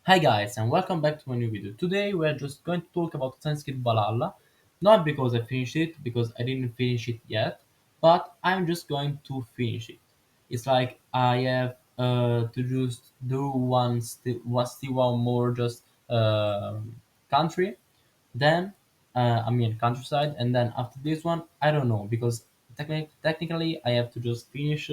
Hi guys and welcome back to a new video. Today we're just going to talk about Assassin's Creed Valhalla. Not because I finished it, because I didn't finish it yet, but I'm just going to finish it. It's like I have to just do still one more just country, then countryside, and then after this one I don't know because technically I have to just finish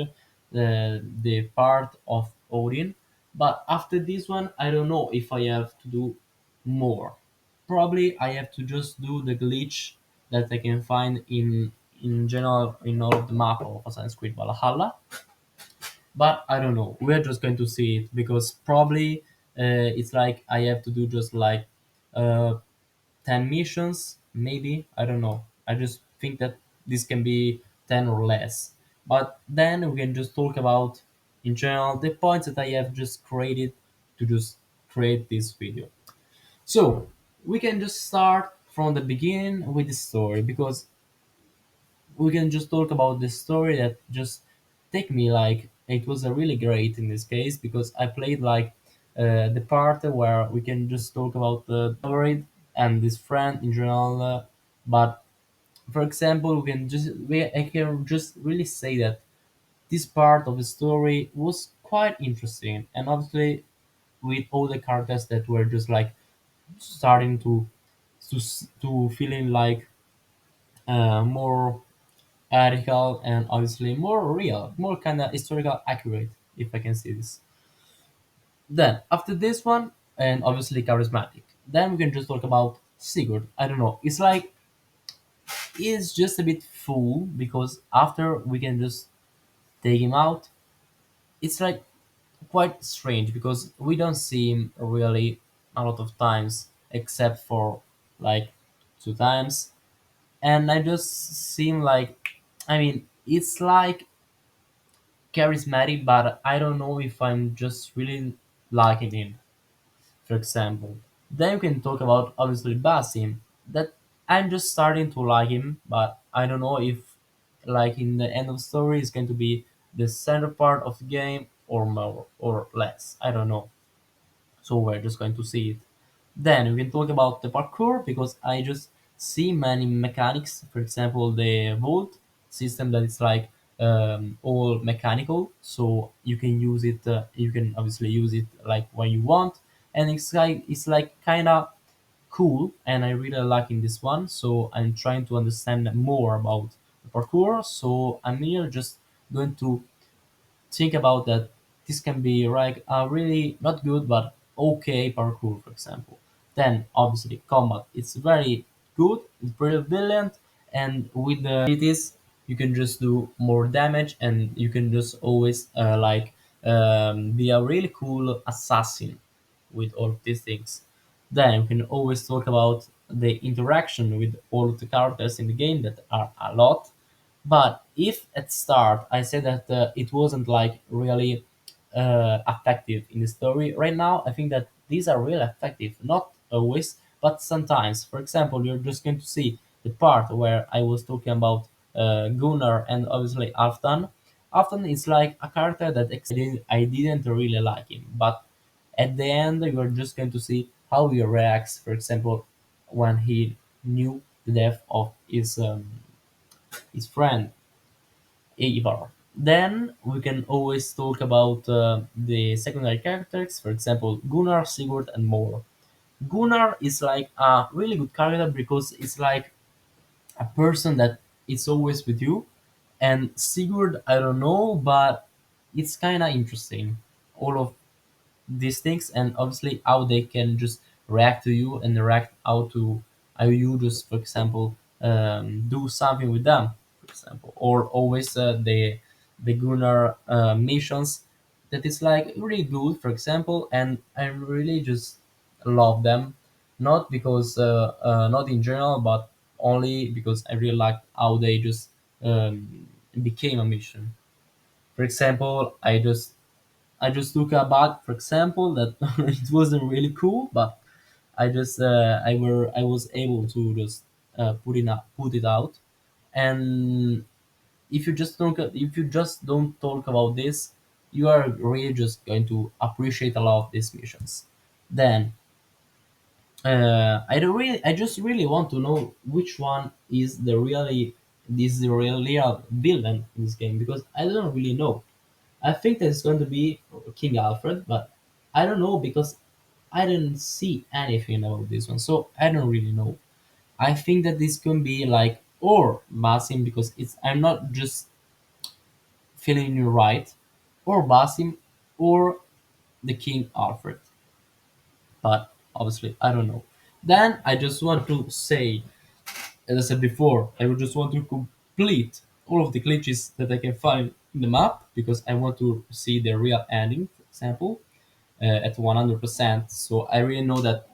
the part of Odin, but after this one I don't know if I have to do more. Probably I have to just do the glitch that I can find in general in all of the map of Assassin's Creed Valhalla, but I don't know. We're just going to see it because probably it's like I have to do just like uh, 10 missions, maybe. I don't know. I just think that this can be 10 or less. But then we can just talk about, in general, the points that I have just created to just create this video. So, we can just start from the beginning with the story because we can just talk about the story that just take me like it was a really great in this case because I played like the part where we can just talk about the story and this friend in general. But for example, I can just really say that this part of the story was quite interesting, and obviously with all the characters that were just like starting to feeling like more article and obviously more real, more kind of historical accurate, if I can see this. Then after this one, and obviously charismatic. Then we can just talk about Sigurd. I don't know. It's like it's just a bit full because after we can just take him out. It's like quite strange because we don't see him really a lot of times except for like two times, and I just seem like it's like charismatic, but I don't know if I'm just really liking him, for example. Then you can talk about obviously Basim, that I'm just starting to like him, but I don't know if like in the end of the story is going to be the center part of the game or more or less. I don't know. So we're just going to see it. Then we can talk about the parkour because I just see many mechanics. For example, the vault system that is like all mechanical, so you can use it. You can obviously use it like when you want, and it's like kind of cool. And I really like in this one, so I'm trying to understand more about the parkour. So I'm here just going to think about that this can be like a really not good but okay parkour, for example. Then obviously combat, it's very good, it's pretty brilliant, and with the abilities you can just do more damage and you can just always be a really cool assassin with all of these things. Then we can always talk about the interaction with all of the characters in the game that are a lot. But if at start I said that it wasn't like really effective in the story, right now I think that these are really effective. Not always, but sometimes. For example, you're just going to see the part where I was talking about Gunnar and obviously Alftan. Alftan is like a character that I didn't really like him, but at the end you're just going to see how he reacts. For example, when he knew the death of his friend Ivar. Then we can always talk about the secondary characters, for example, Gunnar, Sigurd, and more. Gunnar is like a really good character because it's like a person that is always with you, and Sigurd, I don't know, but it's kind of interesting. All of these things, and obviously how they can just react to you and react how you just, for example, do something with them, for example, or always the Gunnar missions that is like really good, for example, and I really just love them, not because not in general, but only because I really like how they just became a mission. For example, I just took a bag, for example, that it wasn't really cool, but I was able to just put it out. And if you just don't talk about this, you are really just going to appreciate a lot of these missions. Then I just really want to know which one is the real villain in this game, because I don't really know. I think that it's going to be King Alfred, but I don't know because I didn't see anything about this one, so I don't really know. I think that this can be like or Basim, because it's I'm not just feeling you right, or Basim, or the King Alfred, but obviously I don't know. Then I just want to say, as I said before, I would just want to complete all of the glitches that I can find in the map, because I want to see the real ending, for example, at 100%. So I really know that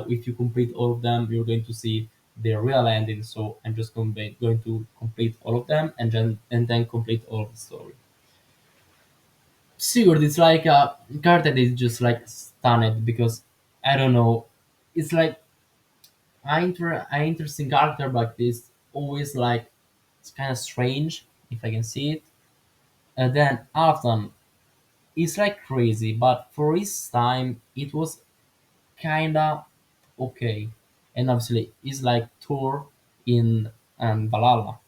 if you complete all of them, you're going to see the real ending. So I'm just going to complete all of them, and then complete all of the story. Sigurd is like a card that is just like stunned, because I don't know. It's like an interesting character, but it's always like it's kind of strange if I can see it. And then Alton is like crazy, but for his time it was kinda okay. And obviously it's like Thor in Valhalla.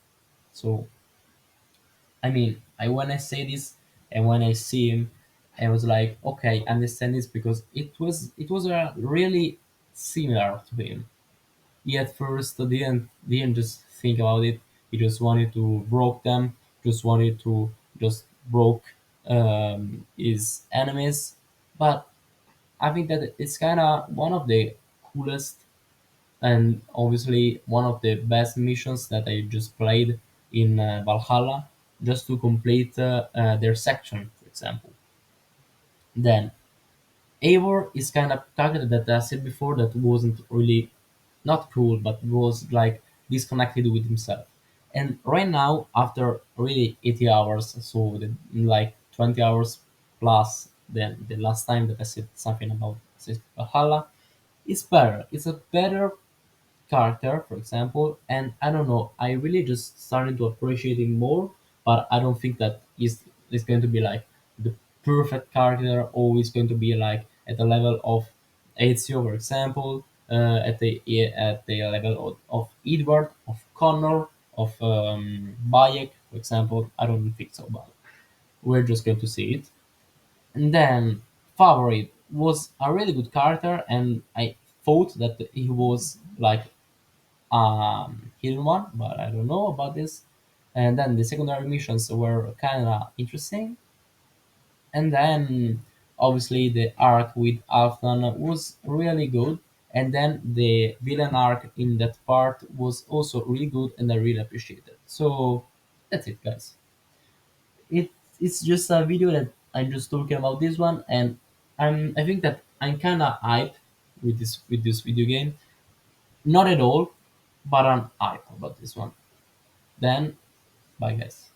So I mean, I when I say this and when I see him, I was like, okay, I understand this, because it was a really similar to him. He at first didn't just think about it. He just wanted to broke them. Just wanted to just broke his enemies. But I think that it's kind of one of the coolest, and obviously one of the best missions that I just played in Valhalla, just to complete their section, for example. Then Eivor is kind of character that I said before that wasn't really not cool, but was like disconnected with himself. And right now, after really 80 hours, so like 20 hours plus than the last time that I said something about Valhalla, it's better. It's a better character, for example, and I don't know, I really just started to appreciate him more, but I don't think that is going to be like the perfect character, always going to be like at the level of Ezio, for example, at the level of Edward, of Connor, of Bayek, for example. I don't think so, but we're just going to see it. And then Favorite was a really good character, and I thought that he was like hidden one, but I don't know about this. And then the secondary missions were kind of interesting. And then obviously the arc with Alfton was really good. And then the villain arc in that part was also really good, and I really appreciate it. So that's it, guys. It it's just a video that I'm just talking about this one, and I think that I'm kind of hyped with this video game. Not at all, but I'm hyped about this one. Then, bye guys.